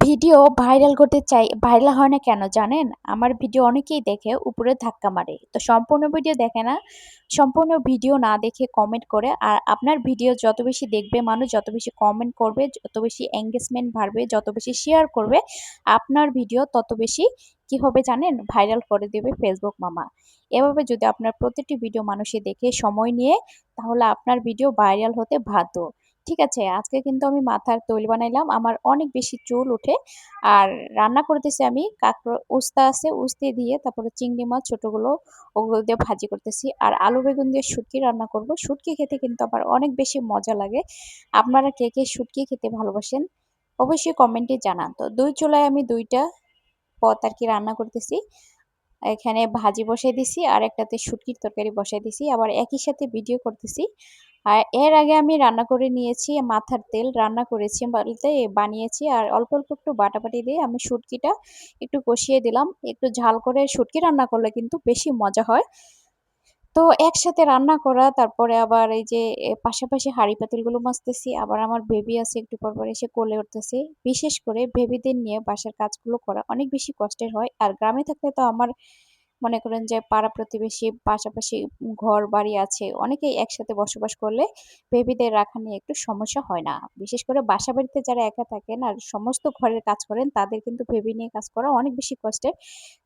Video viral করতে চাই, viral হয় না কেন জানেন? আমার ভিডিও অনেকেই দেখে উপরে ধাক্কা মারে। তো সম্পূর্ণ ভিডিও দেখে না। সম্পূর্ণ ভিডিও না দেখে কমেন্ট করে। আর আপনার ভিডিও যত বেশি দেখবে মানুষ, যত বেশি কমেন্ট করবে, যত বেশি এঙ্গেজমেন্ট বাড়বে, যত বেশি শেয়ার করবে, আপনার ভিডিও তত বেশি কি হবে জানেন? ভাইরাল করে দেবে ফেসবুক মামা। এভাবে যদি আপনার প্রতিটি ভিডিও মানুষে দেখে সময় নিয়ে, তাহলে আপনার ভিডিও ভাইরাল হতে বাধ্য। ঠিক আছে, আজকে কিন্তু আমি মাথার তৈল বানাইলাম। আমার অনেক বেশি চুল ওঠে। আর রান্না করতেছি আমি উস্তা আছে, উস্তে দিয়ে তারপরে চিংড়ি মাছ ছোটগুলো ওগুলো দিয়ে ভাজি করতেছি। আর আলু বেগুন দিয়ে শুটকি রান্না করব। শুটকি খেতে কিন্তু আবার অনেক বেশি মজা লাগে। আপনারা কে কে শুটকি খেতে ভালোবাসেন? অবশ্যই কমেন্টে জানান। তো ২ চুলায় আমি ২ টা পদ আরকি রান্না করতেছি। এখানে ভাজি বসাই দিছি আর একটাতে শুটকির তরকারি বসাই দিছি। আবার একই সাথে ভিডিও করতেছি। আর এর আগে আমি রান্না করে নিয়েছি মাথার তেল রান্না করেছি বলতে বানিয়েছি আর অল্প অল্প একটু বাটাবাটি দিয়ে আমি শুটকিটা একটু কষিয়ে দিলাম। একটু ঝাল করে শুটকি রান্না করলে কিন্তু বেশি মজা হয়। তো একসাথে রান্না করা তারপরে আবার এই যে পাশাপাশি হাঁড়ি পাতিলগুলো মাজতেছি। আবার আমার বেবি আছে একটু পর পর এসে কোলে উঠতেছে। বিশেষ করে বেবিদের নিয়ে বাসার কাজগুলো করা অনেক বেশি কষ্টের হয়। আর গ্রামে থাকলে তো আমার মনে করেন যে পাড়া প্রতিবেশী পাশাপাশি ঘর বাড়ি আছে। অনেকেই একসাথে বসবাস করলে বেবিদের রাখা নিয়ে একটু সমস্যা হয় না। বিশেষ করে বাসাবাড়িতে যারা একা থাকেন আর সমস্ত ঘরের কাজ করেন তাদের কিন্তু বেবি নিয়ে কাজ করা অনেক বেশি কষ্টের।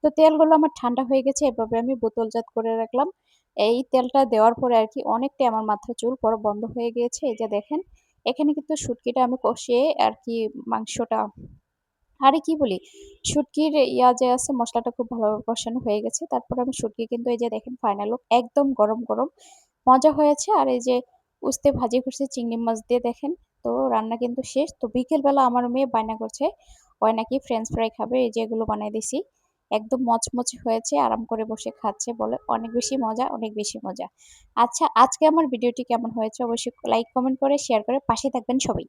তো তেলগুলো আমার ঠান্ডা হয়ে গেছে এভাবে আমি বোতলজাত করে রাখলাম। এই তেলটা দেওয়ার পরে আরকি অনেকটাই আমার মাথার চুল পড়া বন্ধ হয়ে গিয়েছে। এই যে দেখেন, এখানে কিন্তু শুটকিটা আমি কষিয়ে আরকি মাংসটা আরে কি বলি, শুটকির যে আছে মসলাটা খুব ভালোভাবে কষানো হয়ে গেছে। তারপরে আমি শুটকি কিন্তু এই যে দেখেন ফাইনাল লুক একদম গরম, গরম মজা হয়েছে। আর এই যে উস্তে ভাজি করছি চিংড়ি মাছ দিয়ে দেখেন। তো রান্না কিন্তু শেষ। তো বিকেল বেলা আমার মেয়ে বায়না করছে, ও নাকি ফ্রেঞ্চ ফ্রাই খাবে। এই যে এগুলো বানাই দিছি। একদম মচমচে হয়েছে, আরাম করে বসে খাচ্ছে বলে অনেক বেশি মজা, অনেক বেশি মজা। আচ্ছা, আজকে আমার ভিডিওটি কেমন হয়েছে অবশ্যই লাইক, কমেন্ট করে শেয়ার করে পাশে থাকবেন সবাই।